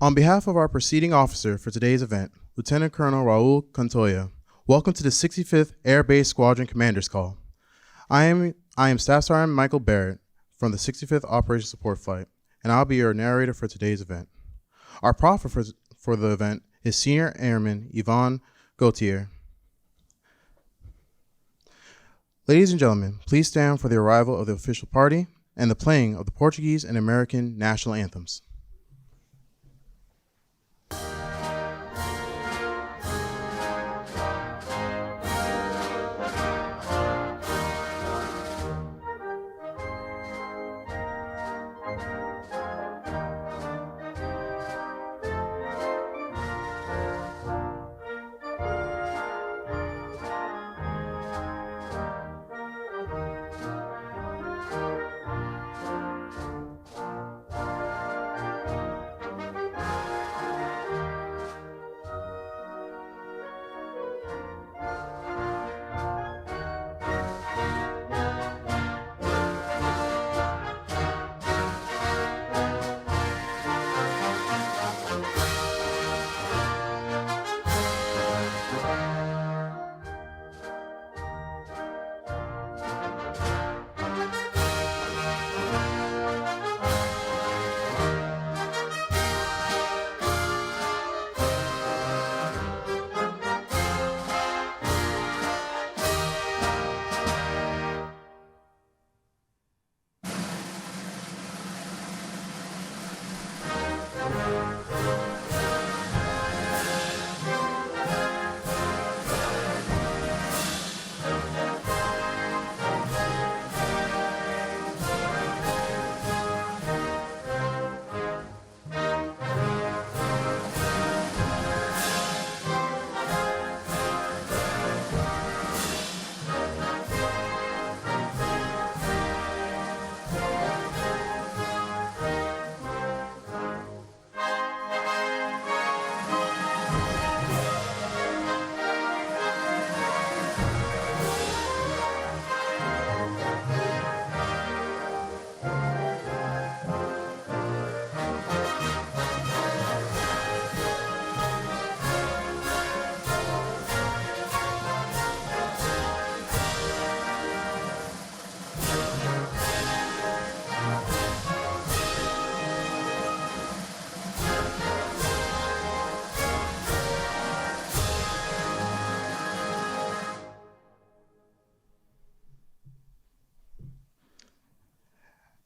On behalf of our preceding officer for today's event, Lieutenant Colonel Raul Cantoya, welcome to the 65th Air Base Squadron Commander's Call. I am Staff Sergeant Michael Barrett from the 65th Operation Support Flight, and I'll be your narrator for today's event. Our prophet for the event is Senior Airman Yvonne Gautier. Ladies and gentlemen, please stand for the arrival of the official party and the playing of the Portuguese and American national anthems.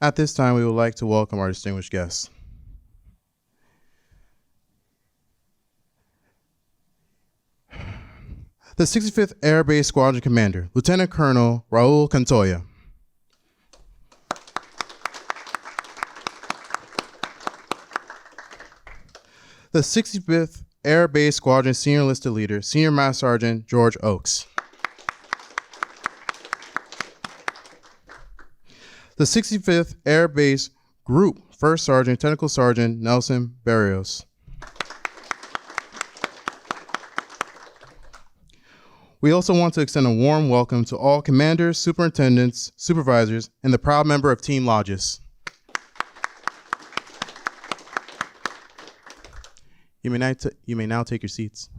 At this time, we would like to welcome our distinguished guests. The 65th Air Base Squadron Commander, Lieutenant Colonel Raul Cantoya. The 65th Air Base Squadron Senior Enlisted Leader, Senior Master Sergeant George Oakes. The 65th Air Base Group First Sergeant Technical Sergeant Nelson Barrios. We also want to extend a warm welcome to all commanders, superintendents, supervisors, and the proud member of Team Lajes. You may now take your seats.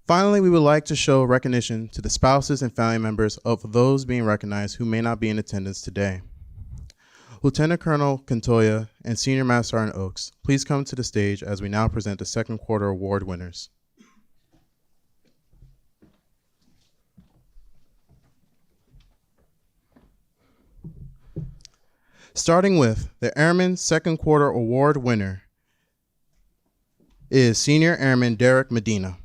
Finally, we would like to show recognition to the spouses and family members of those being recognized who may not be in attendance today. Lieutenant Colonel Cantoya and Senior Master Sergeant Oakes, please come to the stage as we now present the second quarter award winners. Starting with the Airman Second Quarter Award winner is Senior Airman Derek Medina.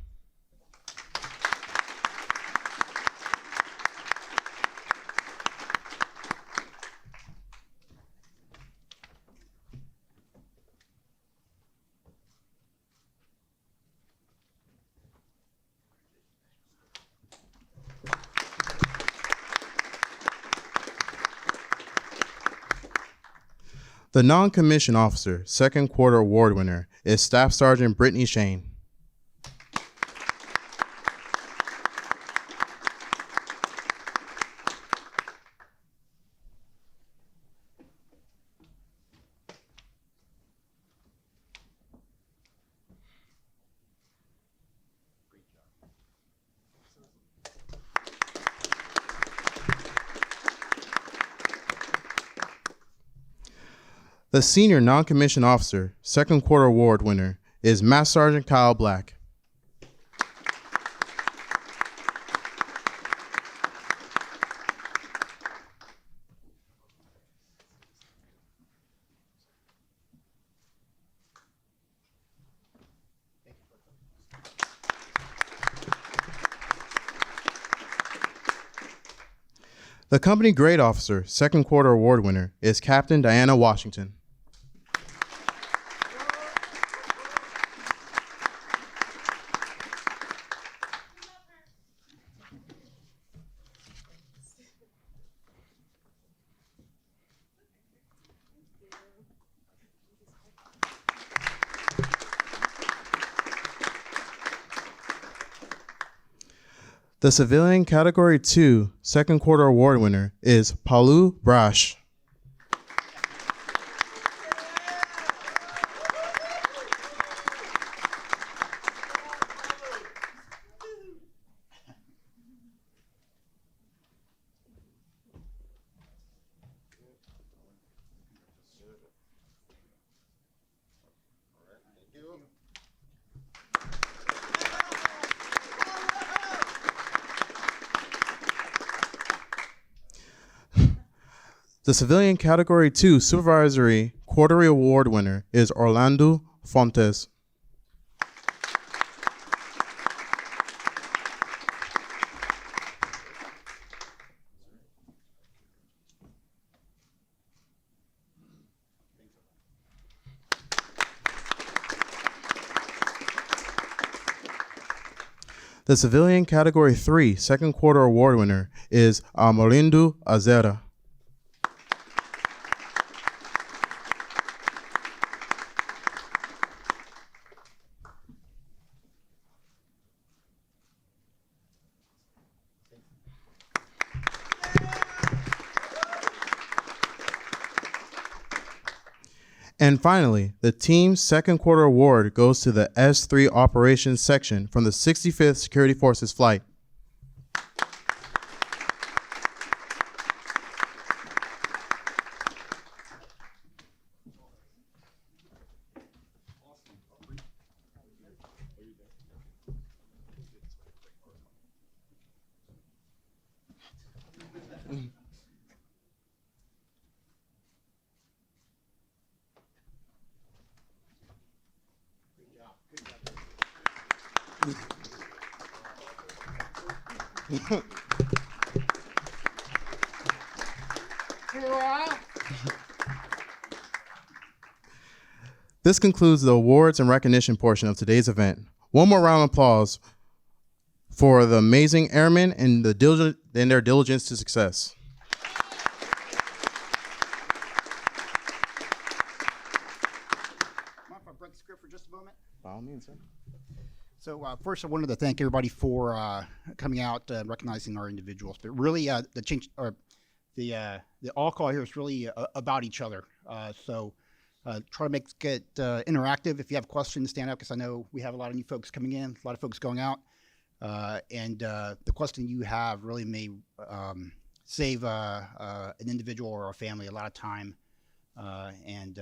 The non-commissioned officer second quarter award winner is Staff Sergeant Brittany Shane. The Senior Non-Commissioned Officer, Second Quarter Award winner is Master Sergeant Kyle Black. The Company Grade Officer, Second Quarter Award winner is Captain Diana Washington. The Civilian Category 2 Second Quarter Award winner is Paulu Brash. The Civilian Category 2 Supervisory Quarterly Award winner is Orlando Fontes. The Civilian Category 3 Second Quarter Award winner is Amorindo Azera. And finally, the team's Second Quarter Award goes to the S3 Operations Section from the 65th Security Forces Flight. This concludes the awards and recognition portion of today's event. One more round of applause for the amazing airmen and their diligence to success. Mind if I break the script for just a moment? By all means, sir. So first, I wanted to thank everybody for coming out and recognizing our individuals. But really, the all call here is really about each other. So try to make it interactive. If you have questions, stand up, because I know we have a lot of new folks coming in, a lot of folks going out, and the question you have really may save an individual or a family a lot of time and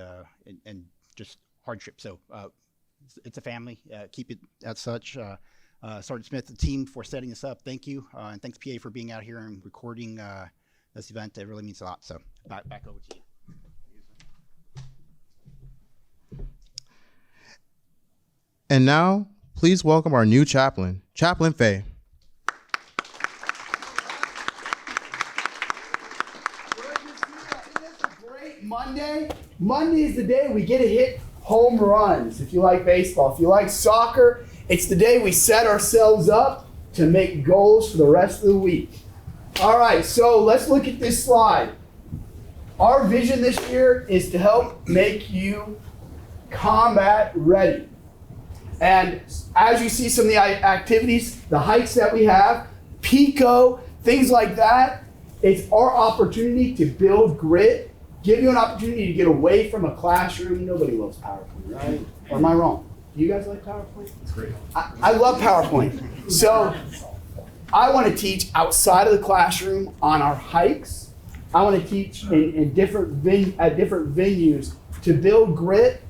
just hardship. So. It's a family. Keep it as such. Sergeant Smith, the team for setting this up, thank you. And thanks, PA, for being out here and recording this event. It really means a lot. So back over to you. And now, please welcome our new chaplain, Chaplain Faye. Isn't this a great Monday? Monday is the day we get to hit home runs. If you like baseball, if you like soccer, it's the day we set ourselves up to make goals for the rest of the week. All right, so let's look at this slide. Our vision this year is to help make you combat ready. And as you see some of the activities, the hikes that we have, PICO, things like that, it's our opportunity to build grit, give you an opportunity to get away from a classroom. Nobody loves PowerPoint, right? Or am I wrong? Do you guys like PowerPoint? It's great. I love PowerPoint. So I want to teach outside of the classroom on our hikes, I want to teach in at different venues to build grit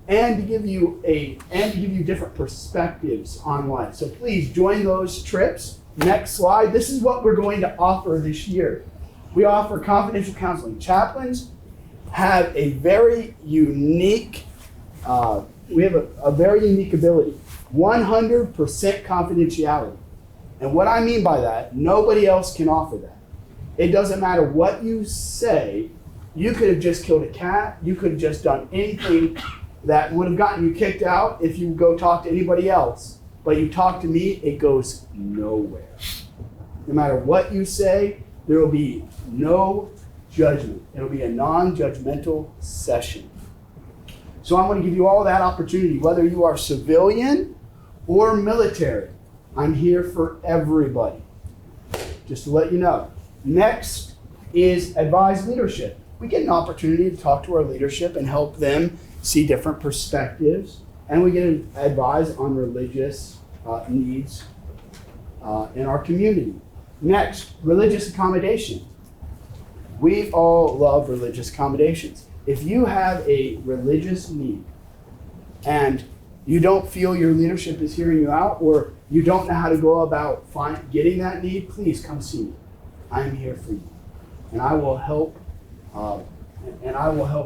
and to give you different perspectives on life. So please join those trips. Next slide. This is what we're going to offer this year. We offer confidential counseling. Chaplains have a very unique, we have a very unique ability, 100% confidentiality. And what I mean by that, nobody else can offer that. It doesn't matter what you say. You could have just killed a cat. You could have just done anything that would have gotten you kicked out if you go talk to anybody else. But you talk to me, it goes nowhere. No matter what you say, there will be no judgment. It'll be a non-judgmental session. So I'm going to give you all that opportunity, whether you are civilian or military. I'm here for everybody, just to let you know. Next is advised leadership. We get an opportunity to talk to our leadership and help them see different perspectives, and we get to advise on religious needs in our community. Next, religious accommodation. We all love religious accommodations. If you have a religious need and you don't feel your leadership is hearing you out, or you don't know how to go about getting that need, please come see me. I'm here for you, and I will help.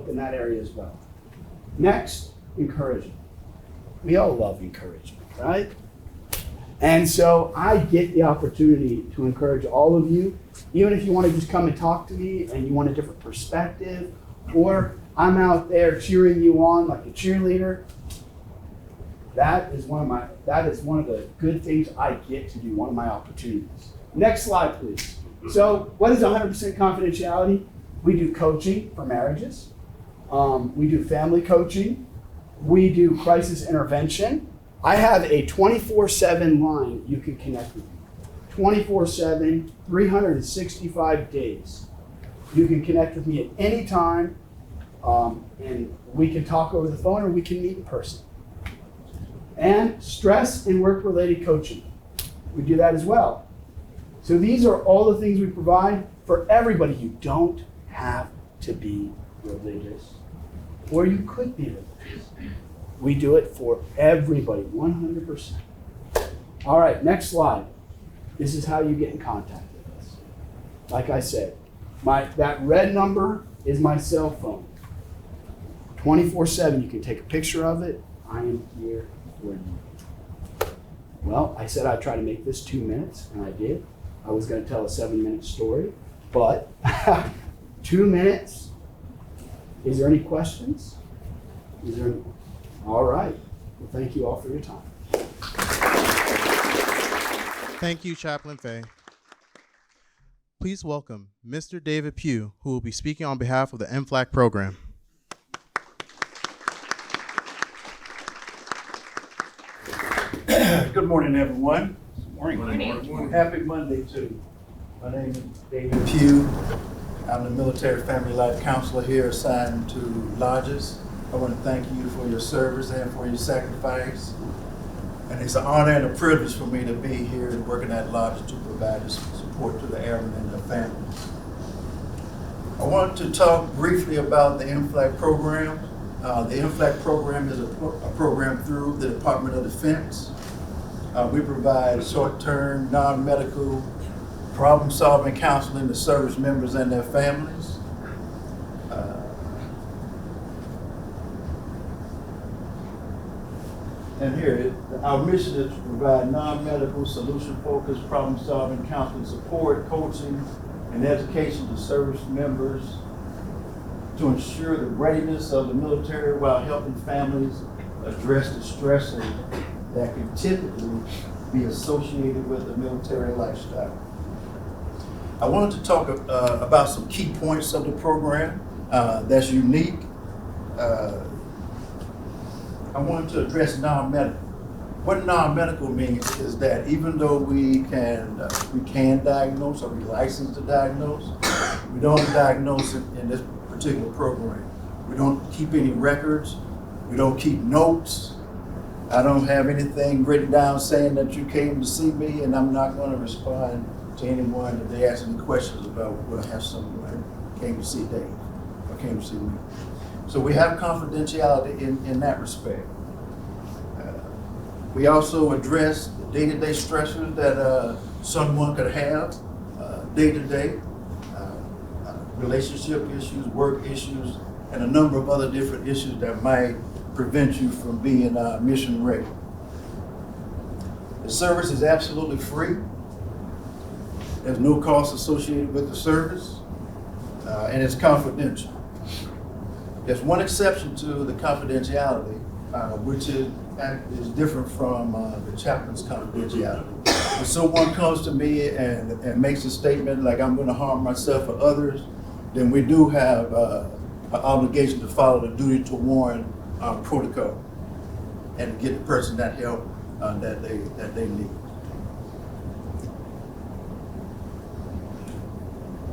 In that area as well. Next, encouragement. We all love encouragement, right? And so I get the opportunity to encourage all of you, even if you want to just come and talk to me and you want a different perspective, or I'm out there cheering you on like a cheerleader. That is one of the good things I get to do, one of my opportunities. Next slide, please. So what is 100% confidentiality? We do coaching for marriages. We do family coaching. We do crisis intervention. I have a 24/7 line you can connect with me. 24/7, 365 days. You can connect with me at any time, and we can talk over the phone or we can meet in person. And stress and work-related coaching. We do that as well. So these are all the things we provide for everybody. You don't have to be religious, or you could be religious. We do it for everybody, 100%. All right, next slide. This is how you get in contact with us. Like I said, that red number is my cell phone. 24/7, you can take a picture of it. I am here for you. Well, I said I'd try to make this 2 minutes, and I did. I was going to tell a 7-minute story, but 2 minutes. Is there any questions? All right. Well, thank you all for your time. Thank you, Chaplain Fay. Please welcome Mr. David Pugh, who will be speaking on behalf of the MFLAC program. Good morning, everyone. Morning. Happy Monday, too. My name is David Pugh. I'm the military family life counselor here assigned to Lajes. I want to thank you for your service and for your sacrifice. And it's an honor and a privilege for me to be here and working at Lajes to provide support to the airmen and their families. I want to talk briefly about the MFLAC program. The MFLAC program is a program through the Department of Defense. We provide short-term, non-medical, problem-solving counseling to service members and their families. And here, our mission is to provide non-medical, solution-focused, problem-solving counseling support, coaching, and education to service members to ensure the readiness of the military while helping families address the stressors that can typically be associated with the military lifestyle. I wanted to talk about some key points of the program that's unique. I wanted to address non-medical. What non-medical means is that even though we can diagnose or be licensed to diagnose, we don't diagnose it in this particular program. We don't keep any records. We don't keep notes. I don't have anything written down saying that you came to see me, and I'm not going to respond to anyone if they ask any questions about, we'll have someone came to see Dave or came to see me. So we have confidentiality in that respect. We also address the day-to-day stressors that someone could have day-to-day, relationship issues, work issues, and a number of other different issues that might prevent you from being mission ready. The service is absolutely free. There's no cost associated with the service, and it's confidential. There's one exception to the confidentiality, which is different from the chaplain's confidentiality. If someone comes to me and makes a statement like I'm going to harm myself or others, then we do have an obligation to follow the duty to warn protocol and to get the person that help that they need.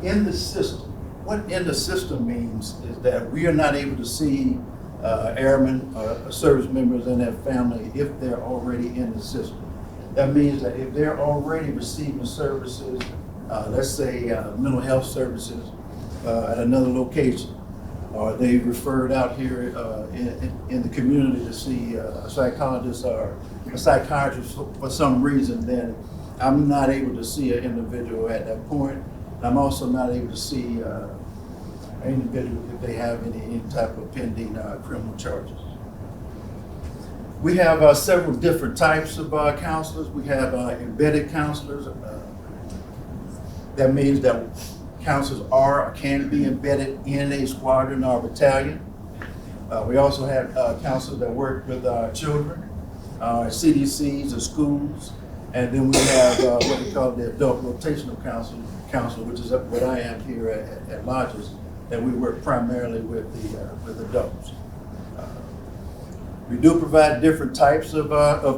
In the system, what in the system means is that we are not able to see airmen or service members and their family if they're already in the system. That means that if they're already receiving services, let's say mental health services at another location, or they referred out here in the community to see a psychologist or a psychiatrist for some reason, then I'm not able to see an individual at that point. I'm also not able to see an individual if they have any type of pending criminal charges. We have several different types of counselors. We have embedded counselors. That means that counselors are or can be embedded in a squadron or battalion. We also have counselors that work with children, CDCs or schools, and then we have what we call the adult rotational counselor, which is what I am here at Lajes, and we work primarily with adults. We do provide different types of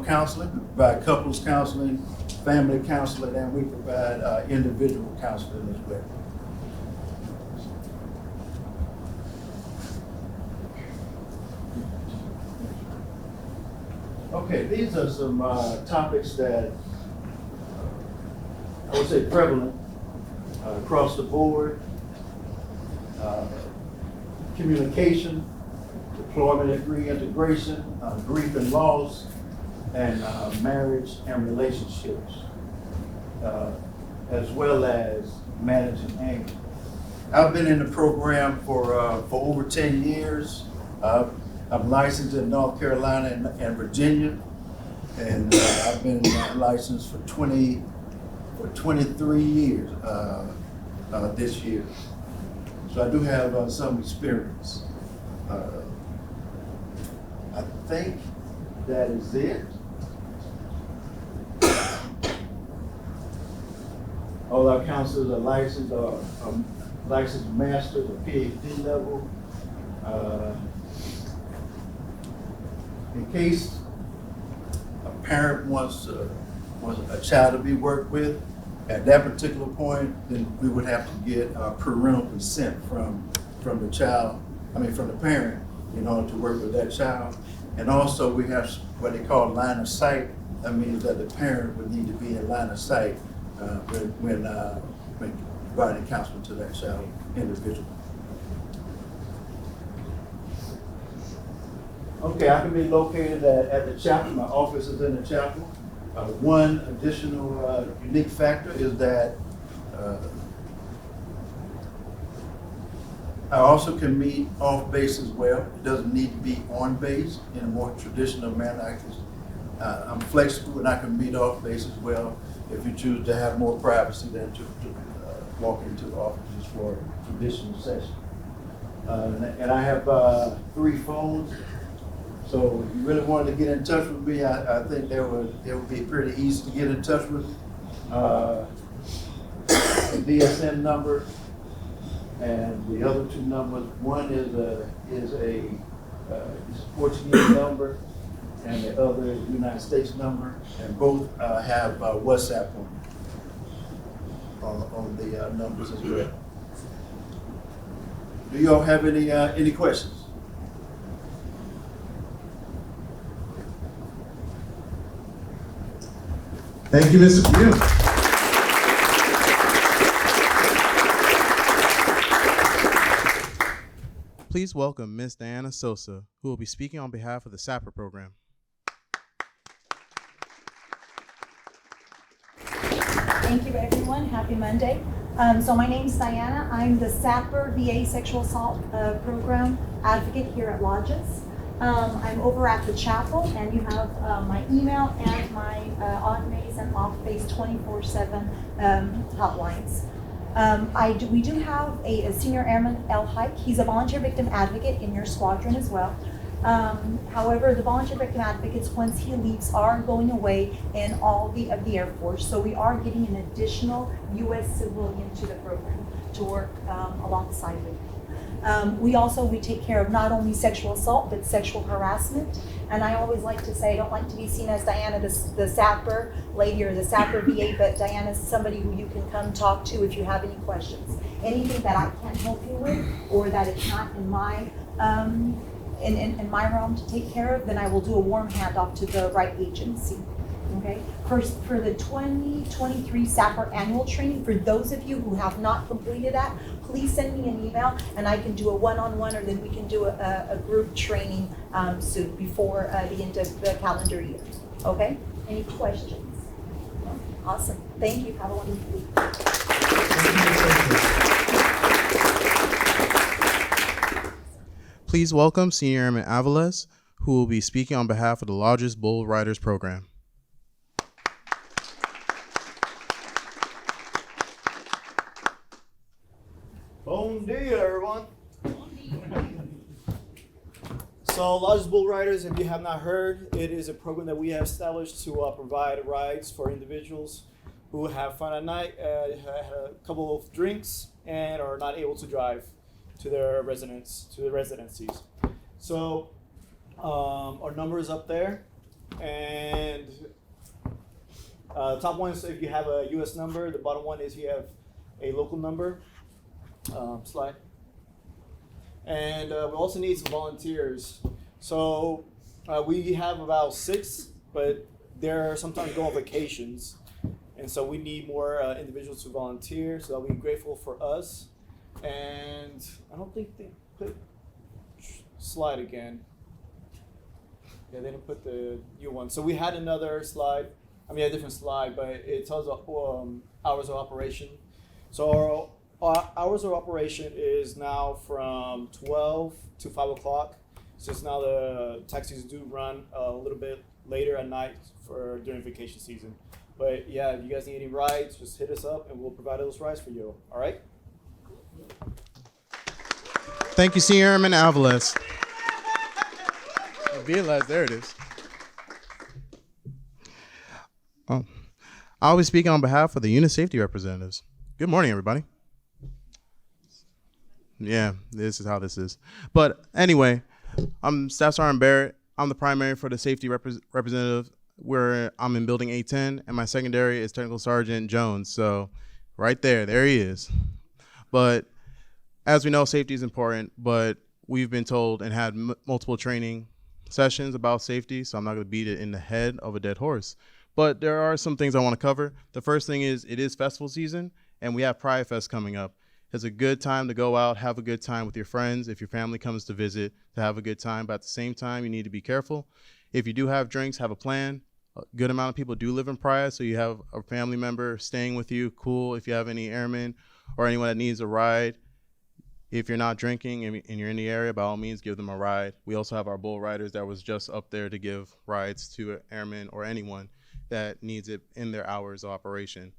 counseling. We provide couples counseling, family counseling, and we provide individual counseling as well. Okay, these are some topics that I would say prevalent across the board. Communication, deployment and reintegration, grief and loss, and marriage and relationships, as well as managing anger. I've been in the program for over 10 years. I'm licensed in North Carolina and Virginia, and I've been licensed for 23 years this year. So I do have some experience. I think that is it. All our counselors are licensed, licensed masters or PhD level. In case a parent wants a child to be worked with, at that particular point, then we would have to get parental consent from the child, from the parent, in order to work with that child. And also we have what they call line of sight. That means that the parent would need to be in line of sight when providing counseling to that child individually. Okay, I can be located at the chapel. My office is in the chapel. One additional unique factor is that I also can meet off base as well. It doesn't need to be on base in a more traditional manner. I'm flexible and I can meet off base as well if you choose to have more privacy than to walk into the offices for a traditional session. And I have 3 phones. So if you really wanted to get in touch with me, I think it would be pretty easy to get in touch with. The DSN number and the other 2 numbers. One is a Portuguese number, and the other is the United States number, and both have WhatsApp on the numbers as well. Do you all have any questions? Thank you, Mr. Pugh. Please welcome Ms. Diana Sosa, who will be speaking on behalf of the SAPR program. Thank you, everyone. Happy Monday. So my name is Diana. I'm the SAPR VA Sexual Assault Program advocate here at Lajes. I'm over at the chapel, and you have my email and my on-base and off-base 24/7 hotlines. We do have a senior airman, L. Hike. He's a volunteer victim advocate in your squadron as well. However, the volunteer victim advocates, once he leaves, are going away in all of the Air Force. So we are getting an additional U.S. civilian to the program to work alongside with. We take care of not only sexual assault, but sexual harassment. And I always like to say, I don't like to be seen as Diana, the SAPR lady or the SAPR VA, but Diana's somebody who you can come talk to if you have any questions. Anything that I can't help you with, or that it's not in my in my realm to take care of, then I will do a warm handoff to the right agency. Okay. For the 2023 SAPR annual training, for those of you who have not completed that, please send me an email and I can do a one-on-one, or then we can do a group training soon before the end of the calendar year. Okay? Any questions? No? Awesome. Thank you. Have a wonderful week. Please welcome Senior Airman Avalos, who will be speaking on behalf of the Lajes Bull Riders program. Bon dia, everyone. So, Lajes Bull Riders, if you have not heard, it is a program that we have established to provide rides for individuals who have fun at night, had a couple of drinks, and are not able to drive to their residencies. So, our number is up there, and the top one is if you have a U.S. number. The bottom one is if you have a local number. Slide. And we also need some volunteers. So we have about 6, but they're sometimes go on vacations. And so we need more individuals to volunteer, so that'll be grateful for us. And I don't think they put slide again. Yeah, they didn't put the new one. So we had another slide, a different slide, but it tells hours of operation. So our hours of operation is now from 12 to 5 o'clock. Since now the taxis do run a little bit later at night during vacation season. But yeah, if you guys need any rides, just hit us up and we'll provide those rides for you. All right? Thank you, Senior Airman Avalos. There it is. I'll be speaking on behalf of the unit safety representatives. Good morning, everybody. Yeah, this is how this is. But anyway, I'm Staff Sergeant Barrett. I'm the primary for the safety representative, where I'm in Building A10, and my secondary is Technical Sergeant Jones. So right there he is. But as we know, safety is important, but we've been told and had multiple training sessions about safety, so I'm not going to beat it in the head of a dead horse. But there are some things I want to cover. The first thing is it is festival season, and we have Pride Fest coming up. It's a good time to go out, have a good time with your friends. If your family comes to visit, to have a good time. But at the same time, you need to be careful. If you do have drinks, have a plan. A good amount of people do live in Pride, so you have a family member staying with you. Cool. If you have any airmen or anyone that needs a ride, if you're not drinking and you're in the area, by all means, give them a ride. We also have our bull riders that was just up there to give rides to airmen or anyone that needs it in their hours of operation.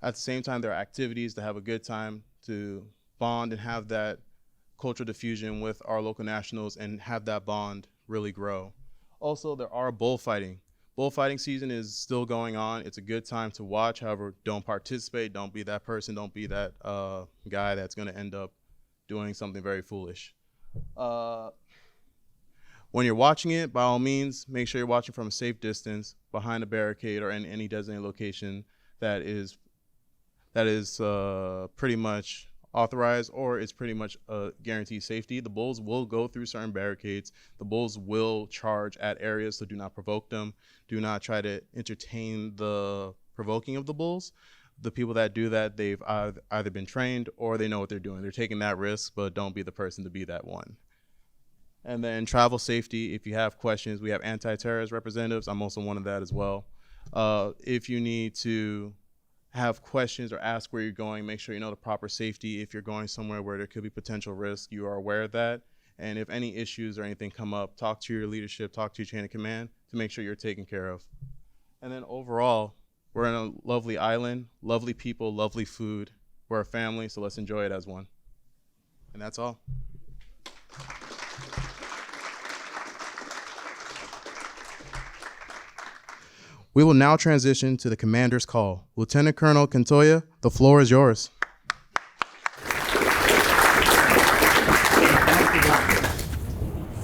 At the same time, there are activities to have a good time, to bond and have that cultural diffusion with our local nationals and have that bond really grow. Also, there are bullfighting. Bullfighting season is still going on. It's a good time to watch. However, don't participate. Don't be that person. Don't be that guy that's going to end up doing something very foolish. When you're watching it, by all means, make sure you're watching from a safe distance, behind a barricade or in any designated location that is pretty much authorized or is pretty much guaranteed safety. The bulls will go through certain barricades. The bulls will charge at areas, so do not provoke them. Do not try to entertain the provoking of the bulls. The people that do that, they've either been trained or they know what they're doing. They're taking that risk, but don't be the person to be that one. And then travel safety, if you have questions, we have anti-terrorist representatives. I'm also one of that as well. If you need to have questions or ask where you're going, make sure you know the proper safety. If you're going somewhere where there could be potential risk, you are aware of that. And if any issues or anything come up, talk to your leadership, talk to your chain of command to make sure you're taken care of. And then overall, we're in a lovely island, lovely people, lovely food. We're a family, so let's enjoy it as one. And that's all. We will now transition to the commander's call. Lieutenant Colonel Cantoya, the floor is yours.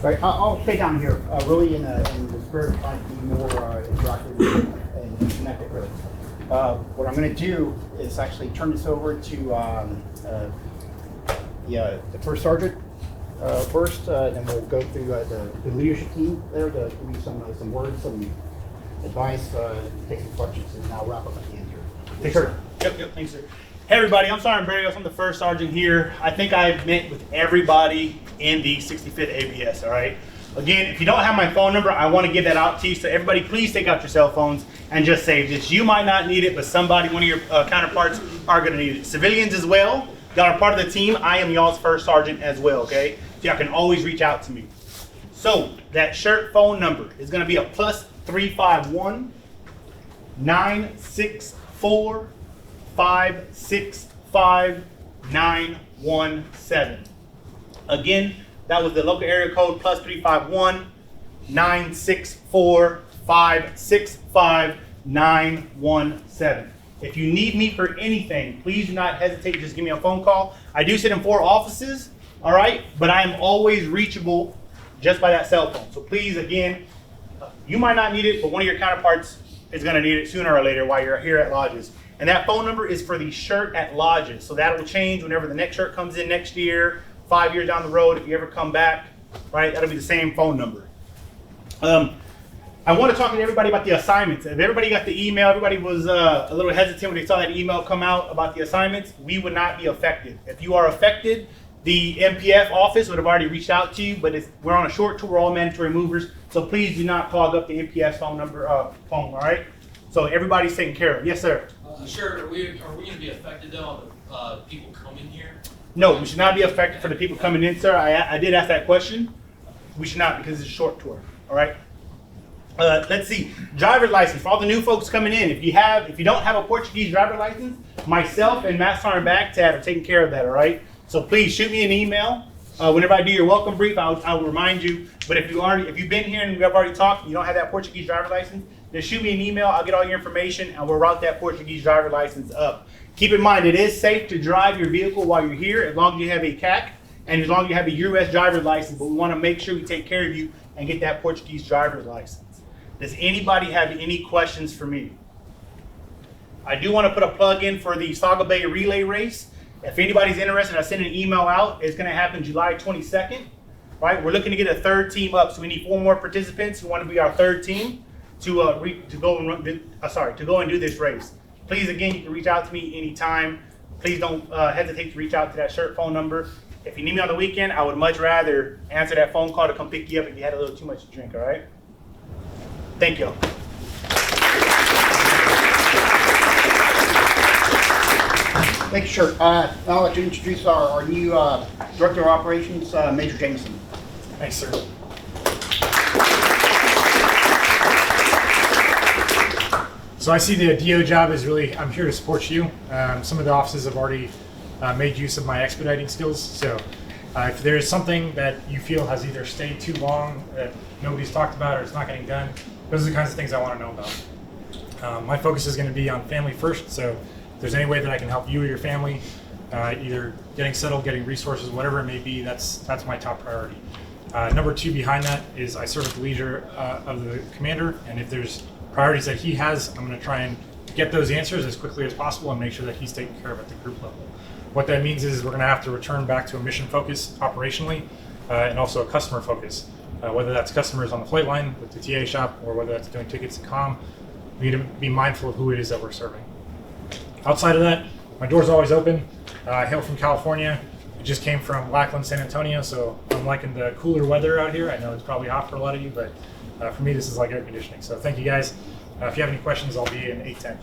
Right, I'll stay down here, really in the spirit of trying to be more interactive and connected, really. What I'm going to do is actually turn this over to the first sergeant first, and then we'll go through the leadership team there to give you some words, some advice, take some questions, and I'll wrap up at the end here. Thanks, sir. Yep, thanks, sir. Hey, everybody, I'm Sergeant Barrios. I'm the first sergeant here. I think I've met with everybody in the 65th ABS, all right? Again, if you don't have my phone number, I want to give that out to you. So everybody, please take out your cell phones and just save this. You might not need it, but somebody, one of your counterparts are going to need it. Civilians as well, y'all are part of the team. I am y'all's first sergeant as well, okay? So y'all can always reach out to me. So that shirt phone number is going to be a +351 964 565 917. Again, that was the local area code +351 964 565 917. If you need me for anything, please do not hesitate to just give me a phone call. I do sit in 4 offices, all right, but I am always reachable just by that cell phone. So please, again, you might not need it, but one of your counterparts is going to need it sooner or later while you're here at Lajes. And that phone number is for the shirt at Lajes. So that will change whenever the next shirt comes in next year, 5 years down the road, if you ever come back, right? That'll be the same phone number. I want to talk to everybody about the assignments. If everybody got the email, everybody was a little hesitant when they saw that email come out about the assignments, we would not be affected. If you are affected, the MPF office would have already reached out to you, but we're on a short tour, we're all mandatory movers, so please do not clog up the MPS phone number, all right? So everybody's taken care of. Yes, sir? Sure. Are we going to be affected though on the people coming here? No, we should not be affected for the people coming in, sir. I did ask that question. We should not because it's a short tour. All right. Let's see. Driver's license for all the new folks coming in. If you don't have a Portuguese driver's license, myself and Master Sergeant Baghdad are taking care of that. All right. So please shoot me an email. Whenever I do your welcome brief, I'll remind you. But if you've been here and we've already talked, and you don't have that Portuguese driver's license, just shoot me an email. I'll get all your information and we'll route that Portuguese driver's license up. Keep in mind, it is safe to drive your vehicle while you're here as long as you have a CAC and as long as you have a U.S. driver's license. But we want to make sure we take care of you and get that Portuguese driver's license. Does anybody have any questions for me? I do want to put a plug in for the Saga Bay Relay Race. If anybody's interested, I send an email out. It's going to happen July 22nd. Right? We're looking to get a 3rd team up, so we need 4 more participants who want to be our 3rd team to go and do this race. Please, again, you can reach out to me anytime. Please don't hesitate to reach out to that shirt phone number. If you need me on the weekend, I would much rather answer that phone call to come pick you up if you had a little too much to drink. All right? Thank you. Thank you, sir. Now I'd like to introduce our new Director of Operations, Major Jameson. Thanks, sir. So I see the DO job is really, I'm here to support you. Some of the offices have already made use of my expediting skills. So if there's something that you feel has either stayed too long, that nobody's talked about, or it's not getting done, those are the kinds of things I want to know about. My focus is going to be on family first. So if there's any way that I can help you or your family, either getting settled, getting resources, whatever it may be, that's my top priority. Number 2 behind that is I serve at the leisure of the commander, and if there's priorities that he has, I'm going to try and get those answers as quickly as possible and make sure that he's taken care of at the group level. What that means is we're going to have to return back to a mission focus operationally and also a customer focus, whether that's customers on the flight line with the TA shop or whether that's doing tickets to comm. We need to be mindful of who it is that we're serving. Outside of that, my door's always open. I hail from California. I just came from Lackland, San Antonio, so I'm I'm liking the cooler weather out here. I know it's probably hot for a lot of you, but for me, this is like air conditioning. So thank you guys. If you have any questions, I'll be in 810.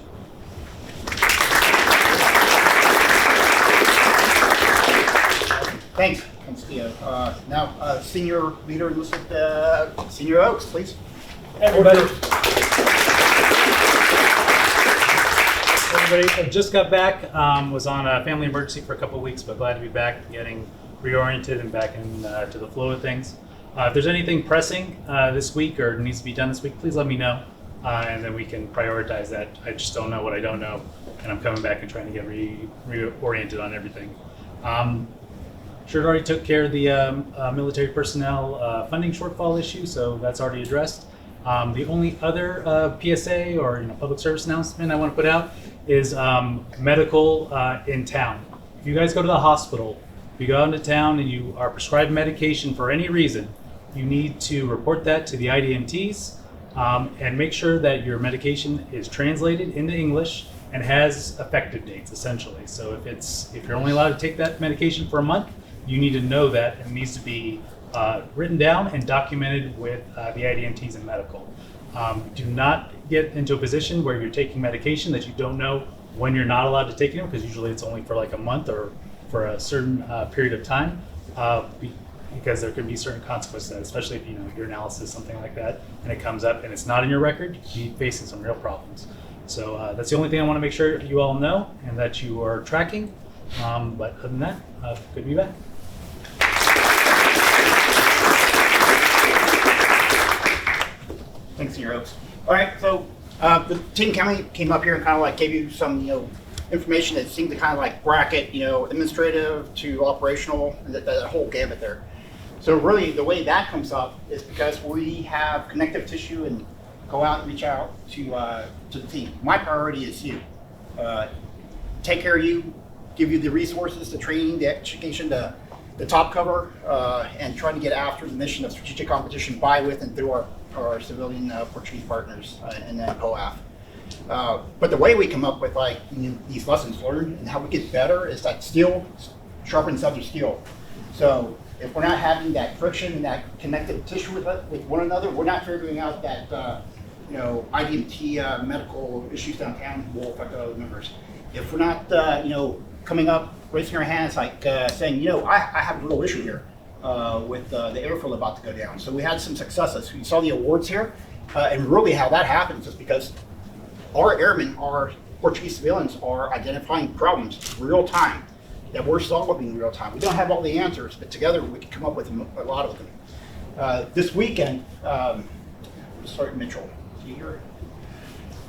Thanks, Theo. Now, senior leader enlisted, Senior Oaks, please. Hey, everybody. I just got back. Was on a family emergency for a couple of weeks, but glad to be back, getting reoriented and back to the flow of things. If there's anything pressing this week or needs to be done this week, please let me know, and then we can prioritize that. I just don't know what I don't know, and I'm coming back and trying to get reoriented on everything. Sure, already took care of the military personnel funding shortfall issue, so that's already addressed. The only other PSA or public service announcement I want to put out is medical in town. If you guys go to the hospital, if you go out into town and you are prescribed medication for any reason, you need to report that to the IDMTs and make sure that your medication is translated into English and has effective dates, essentially. So if you're only allowed to take that medication for a month, you need to know that it needs to be written down and documented with the IDMTs and medical. Do not get into a position where you're taking medication that you don't know when you're not allowed to take it, because usually it's only for like a month or for a certain period of time, because there could be certain consequences to that, especially if your analysis, something like that, and it comes up and it's not in your record, you'd be facing some real problems. So that's the only thing I want to make sure you all know and that you are tracking. But other than that, good to be back. Thanks, Senior Oaks. All right, so the team came up here and kind of like gave you some, information that seemed to kind of like bracket, administrative to operational, and that whole gamut there. So really, the way that comes up is because we have connective tissue and go out and reach out to the team. My priority is you. Take care of you, give you the resources, the training, the education, the top cover, and trying to get after the mission of strategic competition by, with, and through our civilian Portuguese partners and then POAF. But the way we come up with these lessons learned and how we get better is that steel sharpens other steel. So if we're not having that friction and that connective tissue with one another, we're not figuring out that IDMT medical issues downtown will affect other members. If we're not coming up, raising our hands, saying, I have a real issue here with the airfield about to go down. So we had some successes. You saw the awards here, and really how that happens is because our airmen, our Portuguese civilians, are identifying problems real time that we're solving in real time. We don't have all the answers, but together we can come up with a lot of them. This weekend, Sergeant Mitchell, do you hear it?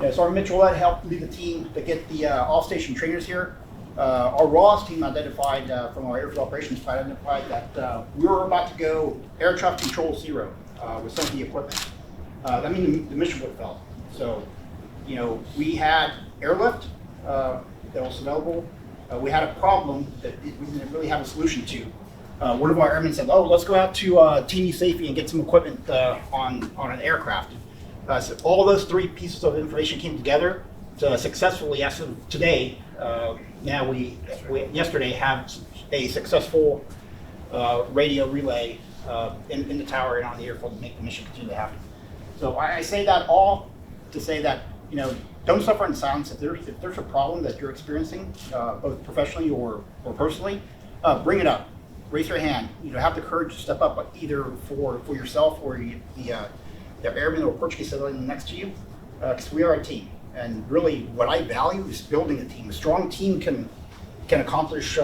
Yeah, Sergeant Mitchell helped lead the team to get the off-station trainers here. Our Ross team identified, from our airfield operations, identified that we were about to go air traffic control 0 with some of the equipment. That means the mission would have failed. So, we had airlift that was available. We had a problem that we didn't really have a solution to. One of our airmen said, let's go out to Teeny Safety and get some equipment on an aircraft. So all those three pieces of information came together to successfully, as of today, now we yesterday have a successful radio relay in the tower and on the airfield to make the mission continue to happen. So I say that all to say that, don't suffer in silence. If there's a problem that you're experiencing, both professionally or personally, bring it up. Raise your hand. Have the courage to step up, either for yourself or the airman or Portuguese civilian next to you, because we are a team. And really, what I value is building a team. A strong team can accomplish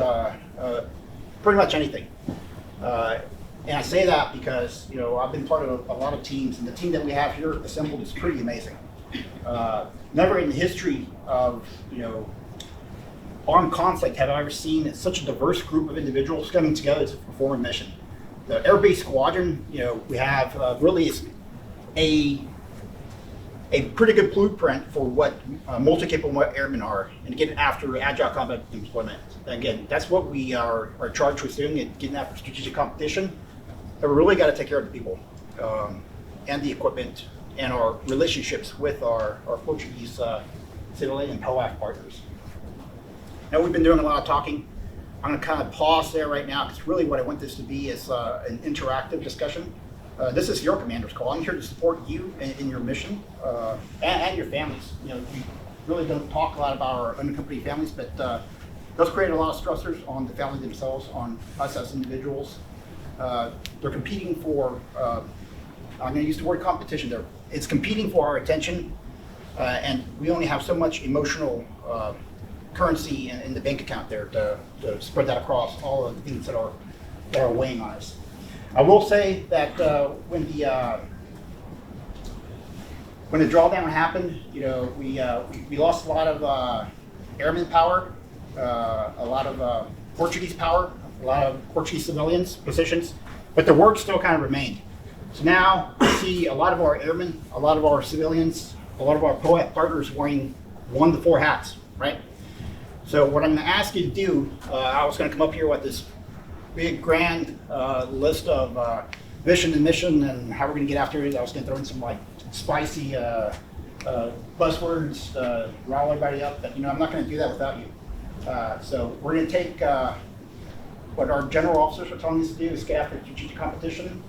pretty much anything. And I say that because I've been part of a lot of teams, and the team that we have here assembled is pretty amazing. Never in the history of armed conflict have I ever seen such a diverse group of individuals coming together to perform a mission. The Air Base Squadron, we have really is a pretty good blueprint for what multi-capable airmen are, and getting after agile combat deployment. Again, that's what we are charged with doing, and getting after strategic competition. But we really got to take care of the people and the equipment and our relationships with our Portuguese civilian and POAF partners. Now, we've been doing a lot of talking. I'm going to kind of pause there right now because really what I want this to be is an interactive discussion. This is your commander's call. I'm here to support you in your mission and your families. You know, we really don't talk a lot about our unaccompanied families, but those create a lot of stressors on the family themselves, on us as individuals. They're competing for, I'm going to use the word competition there. It's competing for our attention, and we only have so much emotional currency in the bank account there to spread that across all of the things that are weighing on us. I will say that when the drawdown happened, you know, we lost a lot of airman power, a lot of Portuguese power, a lot of Portuguese civilians positions, but the work still kind of remained. So now we see a lot of our airmen, a lot of our civilians, a lot of our POAP partners wearing 1 to 4 hats, right? So what I'm going to ask you to do, I was going to come up here with this big grand list of vision and mission and how we're going to get after it. I was going to throw in some like spicy buzzwords, rile everybody up, but you know I'm not going to do that without you. So we're going to take what our general officers are telling us to do is get after strategic competition.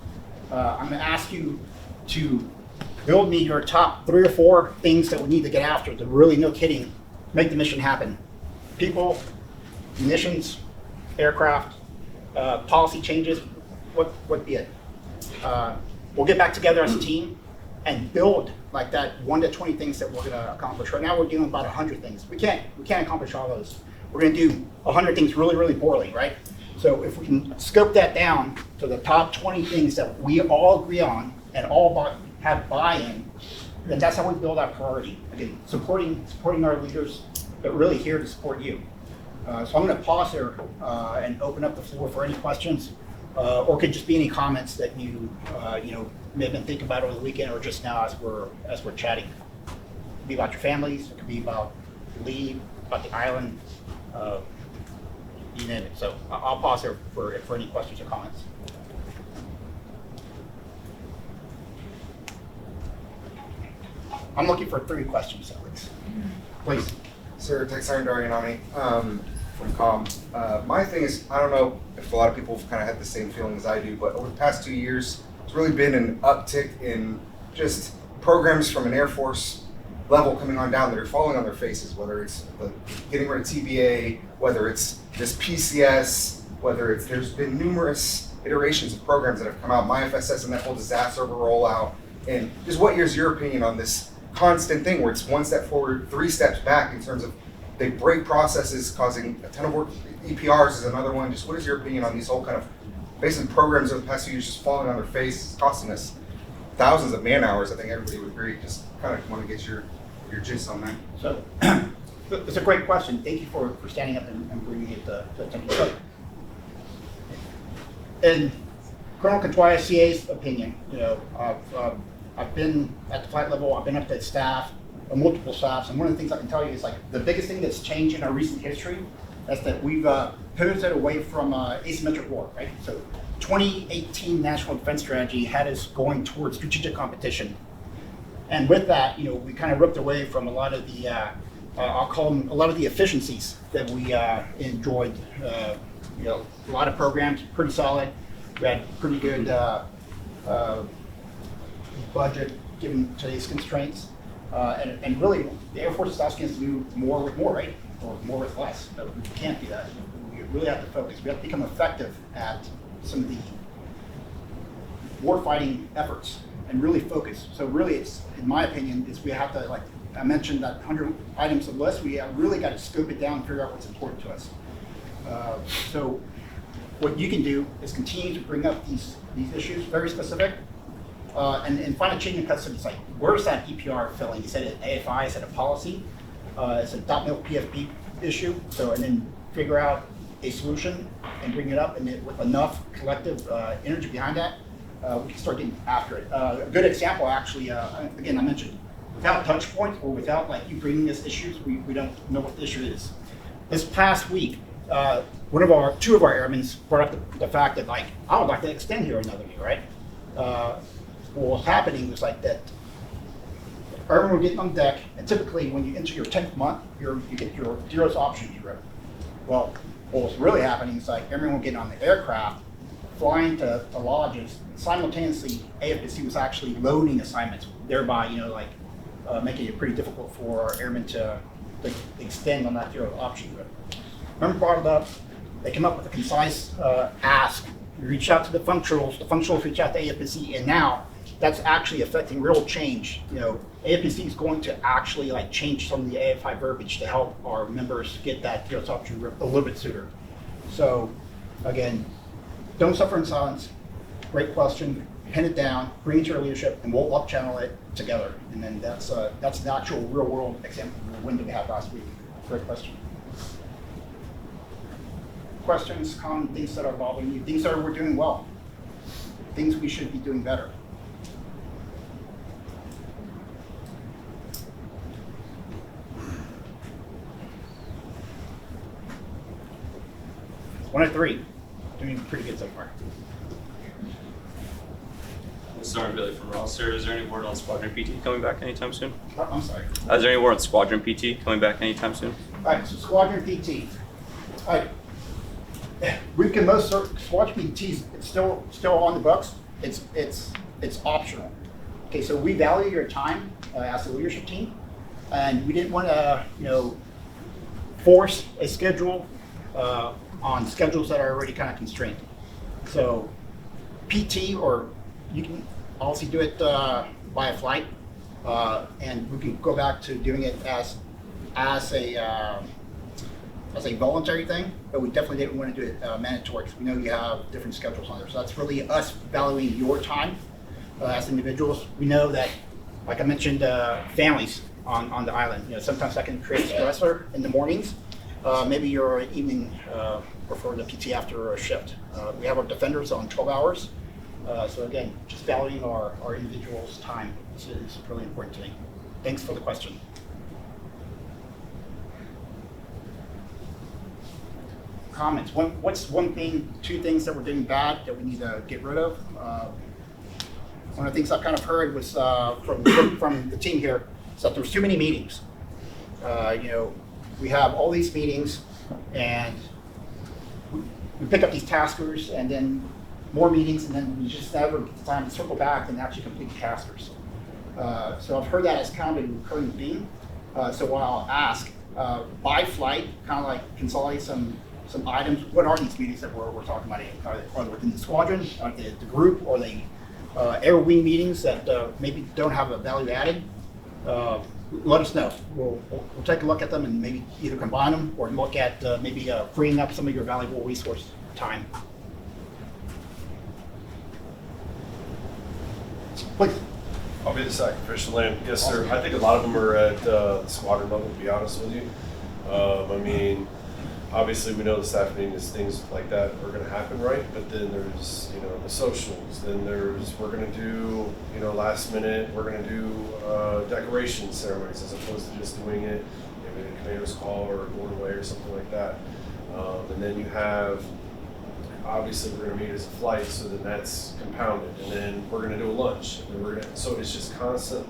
I'm going to ask you to build me your top 3 or 4 things that we need to get after to really, no kidding, make the mission happen. People, munitions, aircraft, policy changes, what be it. We'll get back together as a team and build like that 1 to 20 things that we're going to accomplish. Right now we're doing about 100 things. We can't accomplish all those. We're going to do 100 things really, really poorly, right? So if we can scope that down to the top 20 things that we all agree on and all have buy-in, then that's how we build our priority. Again, supporting our leaders, but really here to support you. So I'm going to pause there and open up the floor for any questions, or could just be any comments that you may have been thinking about over the weekend or just now as we're chatting. It could be about your families, it could be about leave, about the island, you name it. So I'll pause here for any questions or comments. I'm looking for 3 questions at least. Please. Sir, Tech Sergeant Darianami from COM. My thing is, I don't know if a lot of people have kind of had the same feeling as I do, but over the past 2 years, it's really been an uptick in just programs from an Air Force level coming on down that are falling on their faces, whether it's getting rid of TBA, whether it's this PCS, whether it's, there's been numerous iterations of programs that have come out, MyFSS and that whole disaster rollout. And just what is your opinion on this constant thing where it's 1 step forward, 3 steps back in terms of they break processes causing a ton of work? EPRs is another one. Just what is your opinion on these whole kind of basically programs over the past few years just falling on their face, costing us thousands of man hours? I think everybody would agree. Just kind of want to get your gist on that. So it's a great question. Thank you for standing up and bringing it to attention. So, in Colonel Cantuaya's CA's opinion, you know, I've been at the flight level, I've been up to staff, multiple staffs, and one of the things I can tell you is like the biggest thing that's changed in our recent history is that we've pivoted away from asymmetric war, right? So 2018 National Defense Strategy had us going towards strategic competition. And with that, you know, we kind of ripped away from a lot of the, I'll call them a lot of the efficiencies that we enjoyed. You know, a lot of programs, pretty solid. We had pretty good budget given today's constraints. And really, the Air Force is asking us to do more with more, right? Or more with less. But we can't do that. We really have to focus. We have to become effective at some of the warfighting efforts and really focus. So really, it's, in my opinion, is we have to, like I mentioned, that 100 items of list, we really got to scope it down and figure out what's important to us. So what you can do is continue to bring up these issues, very specific, and find a chain of custody. It's like, where's that EPR filling? Is it an AFI? Is it a policy? Is it a .mil PFP issue? So, and then figure out a solution and bring it up, and with enough collective energy behind that, we can start getting after it. A good example, actually, again, I mentioned, without touch points or without like you bringing us issues, we don't know what the issue is. This past week, two of our airmen brought up the fact that like, I would like to extend here another year, right? What's happening was like that, everyone would get on deck, and typically when you enter your 10th month, you get your DEROS option hero. Well, What was really happening is like everyone getting on the aircraft, flying to Lajes, simultaneously AFSC was actually loading assignments, thereby, making it pretty difficult for our airmen to extend on that zero option group. Remember brought it up, they came up with a concise ask. We reached out to the functionals reached out to AFSC, and now that's actually affecting real change. AFSC is going to actually change some of the AFI verbiage to help our members get that zero option group a little bit sooner. So again, don't suffer in silence. Great question. Pin it down, bring it to your leadership, and we'll up channel it together. And then that's the actual real world example of the win that we had last week. Great question. Questions, comments, things that are bothering you, things that we're doing well, things we should be doing better. One of three, doing pretty good so far. Sorry, Billy from Ross. Sir, is there any word on Squadron PT coming back anytime soon? I'm sorry. Is there any word on Squadron PT coming back anytime soon? All right, so Squadron PT. All right, we can most Squadron PT. It's still on the books. It's optional. Okay, so we value your time as a leadership team, and we didn't want to force a schedule on schedules that are already kind of constrained. So PT, or you can also do it by a flight, and we can go back to doing it as a voluntary thing, but we definitely didn't want to do it mandatory because we know you have different schedules on there. So that's really us valuing your time as individuals. We know that, like I mentioned, families on the island. Sometimes that can create stressor in the mornings. Maybe your evening prefer the PT after a shift. We have our defenders on 12 hours. So again, just valuing our individuals' time is really important to me. Thanks for the question. Comments. What's one thing, two things that we're doing bad that we need to get rid of? One of the things I've kind of heard was from the team here is that there's too many meetings. We have all these meetings, and we pick up these taskers, and then more meetings, and then we just never get the time to circle back and actually complete the taskers. So I've heard that as kind of a recurring theme. So what I'll ask, by flight, kind of like consolidate some items. What are these meetings that we're talking about? Are they within the squadron, are they the group, or are they air wing meetings that maybe don't have a value added? Let us know. We'll take a look at them and maybe either combine them or look at maybe freeing up some of your valuable resource time. Please. I'll be the sacrificial lamb. Yes, sir. I think a lot of them are at the squadron level, to be honest with you. Obviously we know the staff meetings, things like that are going to happen, right? But then there's, the socials. Then we're going to do, last minute, we're going to do decoration ceremonies as opposed to just doing it, maybe a commander's call or a board away or something like that. And then you have, obviously we're going to meet as a flight, so then that's compounded. And then we're going to do a lunch. And so it's just constant.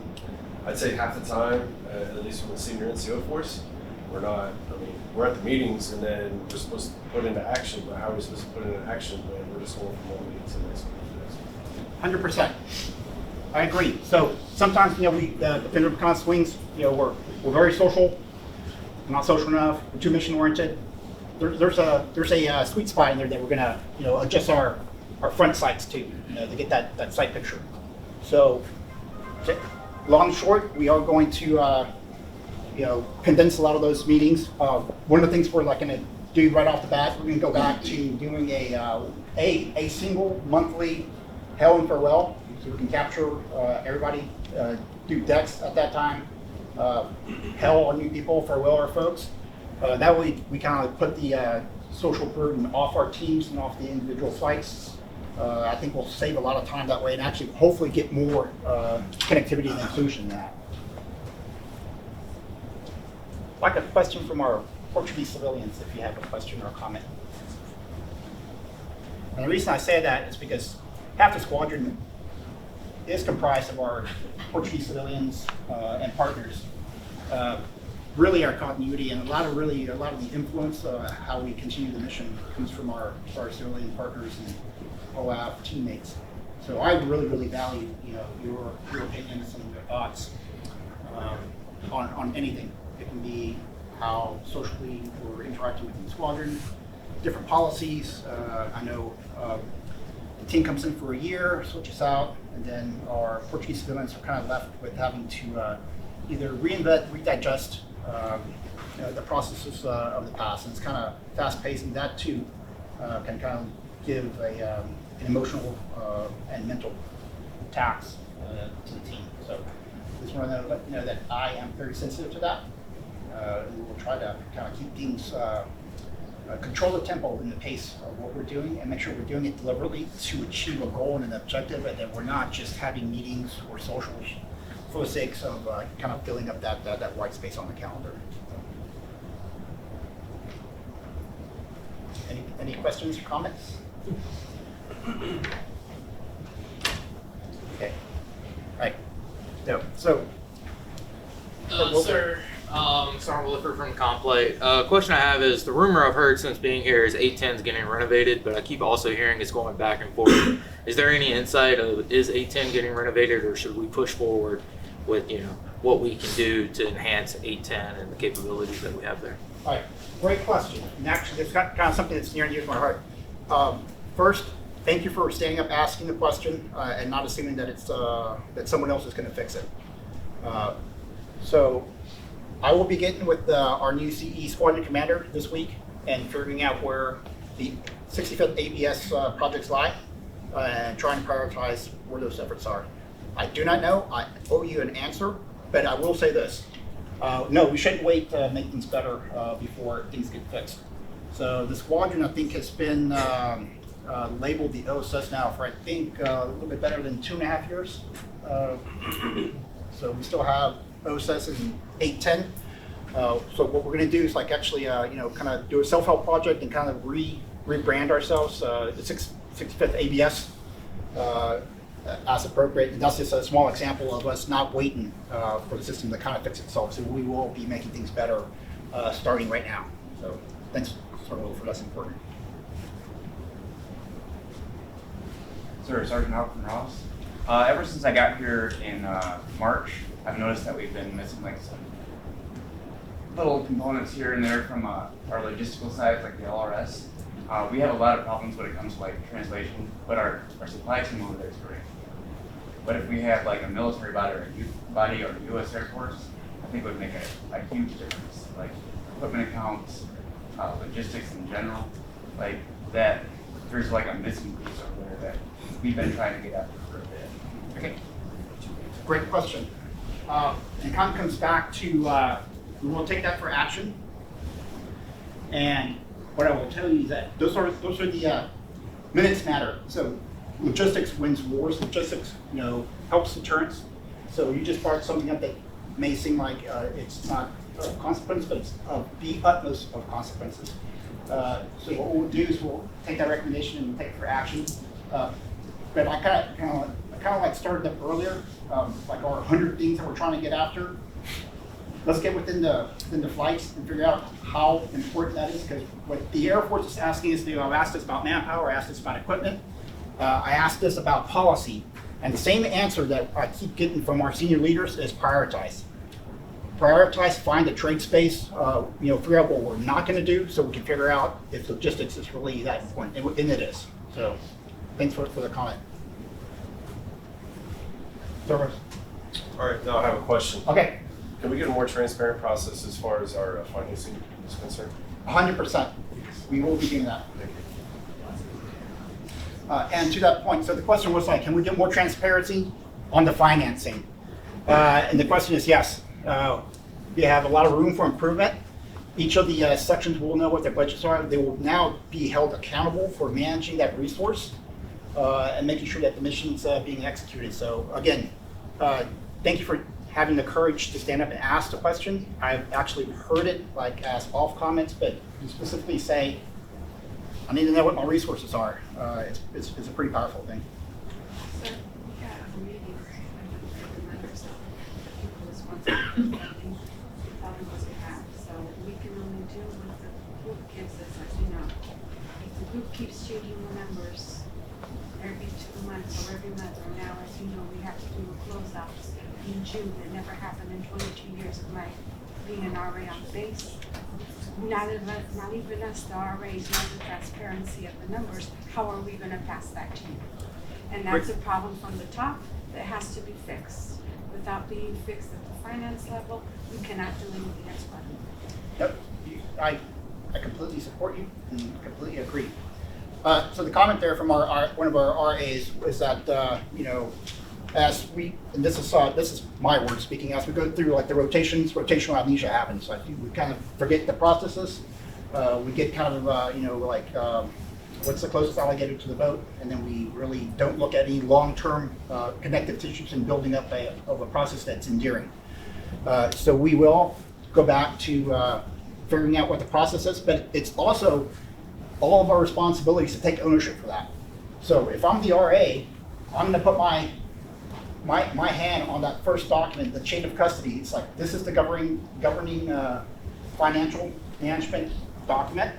I'd say half the time, at least from the senior NCO force, we're at the meetings and then we're supposed to put into action, but how are we supposed to put into action when we're just going from one meeting to the next meeting? 100%. I agree. So sometimes, the pendulum kind of swings. We're very social, not social enough. We're too mission oriented. There's a sweet spot in there that we're gonna adjust our front sights to to get that sight picture. So long and short, we are going to condense a lot of those meetings. One of the things we're going to do right off the bat, we're going to go back to doing a single monthly hail and farewell, so we can capture everybody, do decks at that time, hail on new people, farewell our folks. That way we kind of put the social burden off our teams and off the individual flights. I think we'll save a lot of time that way and actually hopefully get more connectivity and inclusion in that. Like a question from our Portuguese civilians, if you have a question or a comment. And the reason I say that is because half the squadron is comprised of our Portuguese civilians and partners. really our continuity and a lot of the influence, how we continue the mission comes from our civilian partners and OAF teammates. So I really value, your opinions and your thoughts on anything. It can be how socially we're interacting with the squadron, different policies. I know the team comes in for a year, switches out, and then our Portuguese civilians are kind of left with having to either reinvent, redigest the processes of the past. And it's kind of fast-paced, and that too can kind of give an emotional and mental tax to the team. So I just want to let you know that I am very sensitive to that. We will try to kind of keep things, control the tempo and the pace of what we're doing and make sure we're doing it deliberately to achieve a goal and an objective, and that we're not just having meetings or socials for the sake of kind of filling up that white space on the calendar. Any questions or comments? Okay. Right. So. Sir, Sergeant Wilford from Complete. Question I have is, the rumor I've heard since being here is 810's getting renovated, but I keep also hearing it's going back and forth. Is there any insight of, is 810 getting renovated, or should we push forward with, what we can do to enhance 810 and the capabilities that we have there? All right, great question. And actually, it's kind of something that's near and dear to my heart. First, thank you for standing up, asking the question, and not assuming that it's that someone else is going to fix it. So I will be getting with our new CE Squadron Commander this week and figuring out where the 65th ABS projects lie and trying to prioritize where those efforts are. I do not know. I owe you an answer, but I will say this. No, we shouldn't wait to make things better before things get fixed. So the squadron, I think, has been labeled the OSS now for, I think, a little bit better than 2.5 years. So we still have OSS in 810. So what we're going to do is actually, kind of do a self-help project and kind of rebrand ourselves. The 65th ABS as appropriate. And that's just a small example of us not waiting for the system to kind of fix itself. So we will be making things better starting right now. So thanks, Sergeant Wilford. That's important. Sir, Sergeant Howard from Ross. Ever since I got here in March, I've noticed that we've been missing some little components here and there from our logistical side, like the LRS. We have a lot of problems when it comes to translation, but our supply team over there is great. But if we had a military body or U.S. Air Force, I think it would make a huge difference. Equipment accounts, logistics in general, that. There's a missing piece over there that we've been trying to get after for a bit. Okay, great question. It kind of comes back to we will take that for action. And what I will tell you is that those are the minutes matter. So logistics wins wars. Logistics, helps deterrence. So you just brought something up that may seem like it's not of consequence, but it's of the utmost of consequences. So what we'll do is we'll take that recommendation and take it for action. But I kind of started up earlier, our 100 things that we're trying to get after. Let's get within the flights and figure out how important that is, because what the Air Force is asking us to do, I've asked us about manpower, I asked us about equipment, I asked us about policy, and the same answer that I keep getting from our senior leaders is prioritize. Prioritize, find the trade space, figure out what we're not going to do so we can figure out if logistics is really that important, and it is. So thanks for the comment. Service. All right, now I have a question. Okay. Can we get a more transparent process as far as our financing is concerned? 100%. We will be doing that. Thank you. And to that point, so the question was can we get more transparency on the financing? And the question is yes. We have a lot of room for improvement. Each of the sections will know what their budgets are. They will now be held accountable for managing that resource and making sure that the mission's being executed. So again, thank you for having the courage to stand up and ask the question. I've actually heard it as off comments, but you specifically say, I need to know what my resources are. It's a pretty powerful thing. telling what we have. So we can only do what the group gives us, as you know. If the group keeps changing the numbers every 2 months or every month, or now, as you know, we have to do a closeouts in June. It never happened in 22 years of my being an RA on the base. Not even us, the RAs, know the transparency of the numbers. How are we going to pass that to you? And that's a problem from the top that has to be fixed. Without being fixed at the finance level, we cannot do anything at Squadron. Yep, I completely support you and completely agree. So the comment there from one of our RAs was that you know, as we, and this is my word speaking, as we go through like the rotational amnesia happens. Like we kind of forget the processes. We get kind of you know, like what's the closest alligator to the boat, and then we really don't look at any long-term connective tissues and building up of a process that's enduring. So we will go back to figuring out what the process is, but it's also all of our responsibilities to take ownership for that. So if I'm the RA, I'm going to put my hand on that first document, the chain of custody. It's like, this is the governing financial management document.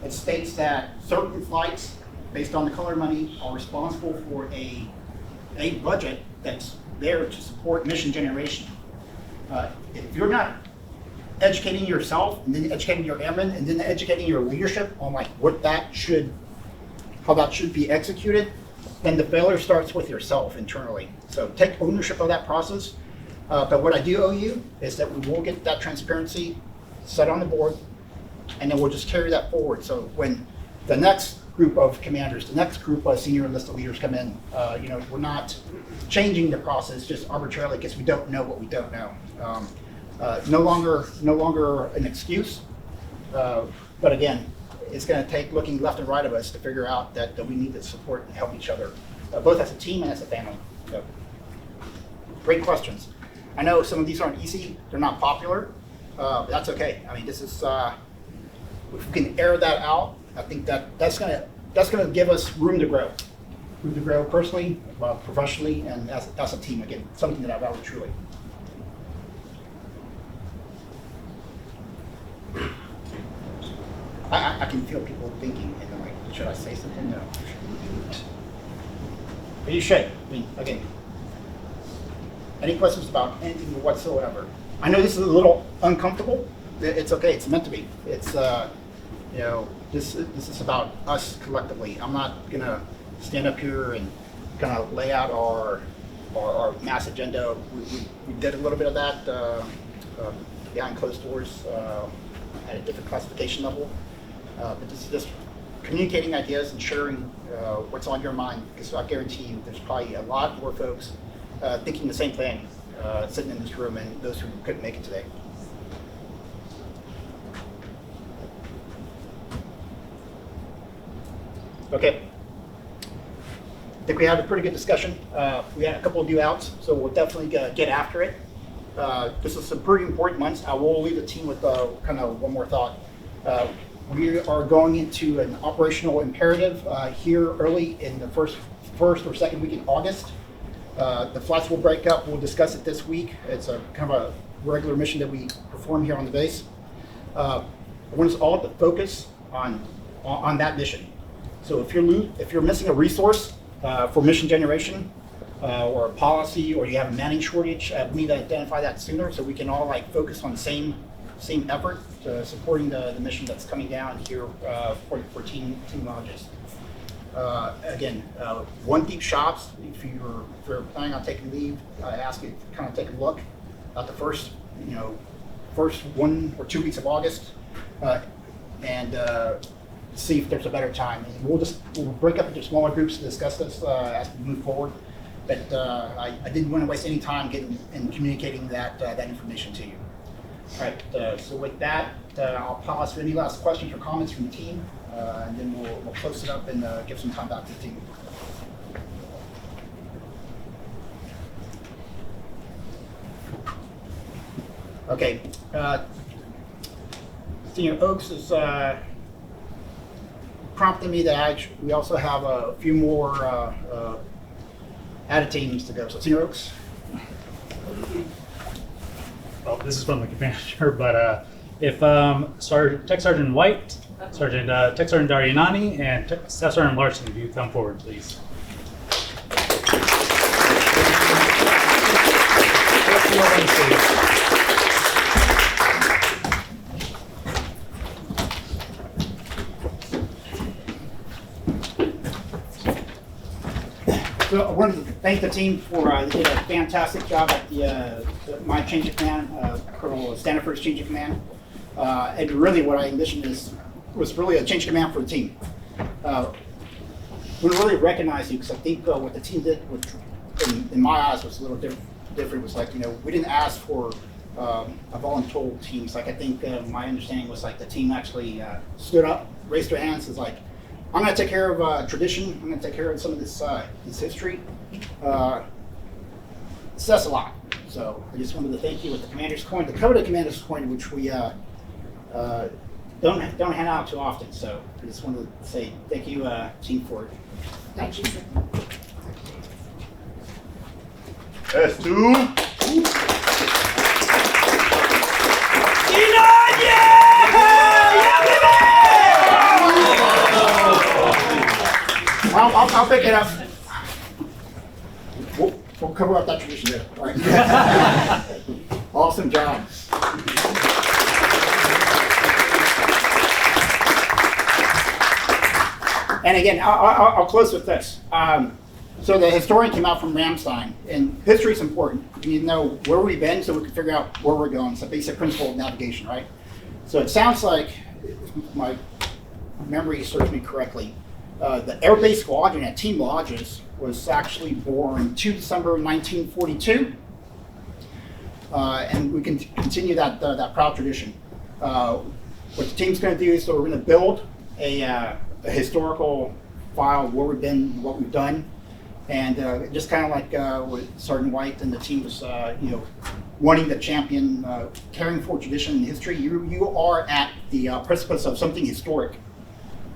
It states that certain flights, based on the color money, are responsible for a budget that's there to support mission generation. If you're not educating yourself, and then educating your airmen, and then educating your leadership on like how that should be executed, then the failure starts with yourself internally. So take ownership of that process. But what I do owe you is that we will get that transparency set on the board, and then we'll just carry that forward. So when the next group of commanders, the next group of senior enlisted leaders come in, you know, we're not changing the process just arbitrarily because we don't know what we don't know. No longer an excuse, but again, it's going to take looking left and right of us to figure out that we need to support and help each other, both as a team and as a family. So, great questions. I know some of these aren't easy; they're not popular, but that's okay. I mean, this is if we can air that out, I think that's going to give us room to grow personally, professionally, and as a team. Again, something that I value truly. I can feel people thinking, and they're like, should I say something? No. But you should. I mean, again, any questions about anything whatsoever? I know this is a little uncomfortable. It's okay. It's meant to be. It's, you know, this is about us collectively. I'm not going to stand up here and kind of lay out our mass agenda. We did a little bit of that behind closed doors at a different classification level. But this is just communicating ideas and sharing what's on your mind, because I guarantee you there's probably a lot more folks thinking the same thing sitting in this room, and those who couldn't make it today. Okay. I think we had a pretty good discussion. We had a couple of due outs, so we'll definitely get after it. This is some pretty important months. I will leave the team with kind of one more thought. We are going into an operational imperative here early in the first or second week in August. The flights will break up. We'll discuss it this week. It's a kind of a regular mission that we perform here on the base. I want us all to focus on that mission. So if you're missing a resource for mission generation or a policy, or you have a manning shortage, we need to identify that sooner so we can all like focus on the same effort supporting the mission that's coming down here for Team Lajes. Again, one deep shops. If you're planning on taking leave, I ask you to kind of take a look at the first 1 or 2 weeks of August, and see if there's a better time. And we'll break up into smaller groups to discuss this as we move forward. But I didn't want to waste any time getting and communicating that information to you. All right. So with that, I'll pause for any last questions or comments from the team, and then we'll close it up and give some time back to the team. Okay. Senior Oaks is prompting me that we also have a few more added teams to go. So Senior Oaks. well, this is from the commander, but if Tech Sergeant White, Tech Sergeant Darianani, and Staff Sergeant Larson, if you come forward, please. So I wanted to thank the team for they did a fantastic job at my change of command, Colonel Staniford's change of command. And really what I envisioned was really a change of command for the team. We really recognize you because I think what the team did, in my eyes, was a little different. It was like, we didn't ask for a voluntold team. Like I think my understanding was like the team actually stood up, raised their hands, is like, I'm going to take care of tradition. I'm going to take care of some of this history. It says a lot. So I just wanted to thank you with the Commander's Coin, the coveted Commander's Coin, which we don't hand out too often. So I just wanted to say thank you, team, for it. Thank you, sir. S2. I'll pick it up. We'll cover up that tradition there. All right. Awesome job. And again, I'll close with this. So the historian came out from Ramstein, and history is important. We need to know where we've been so we can figure out where we're going. It's a basic principle of navigation, right? So it sounds like, if my memory serves me correctly, the Air Base Squadron at Team Lajes was actually born 2 December 1942, and we can continue that proud tradition. What the team's going to do is we're going to build a historical file of where we've been, what we've done, and just kind of like what Sergeant White and the team was, wanting to champion, caring for tradition and history. You are at the precipice of something historic.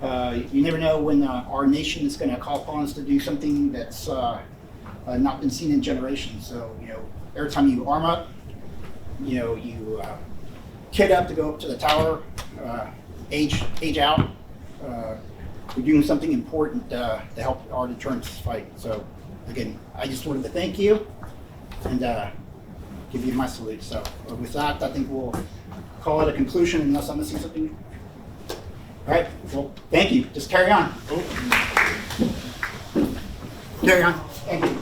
You never know when our nation is going to call upon us to do something that's not been seen in generations. So, every time you arm up, you kit up to go up to the tower, age out, we're doing something important to help our deterrence fight. So, again, I just wanted to thank you and give you my salute. So, with that, I think we'll call it a conclusion unless I'm missing something. All right, well, thank you. Just carry on. Carry on. Thank you.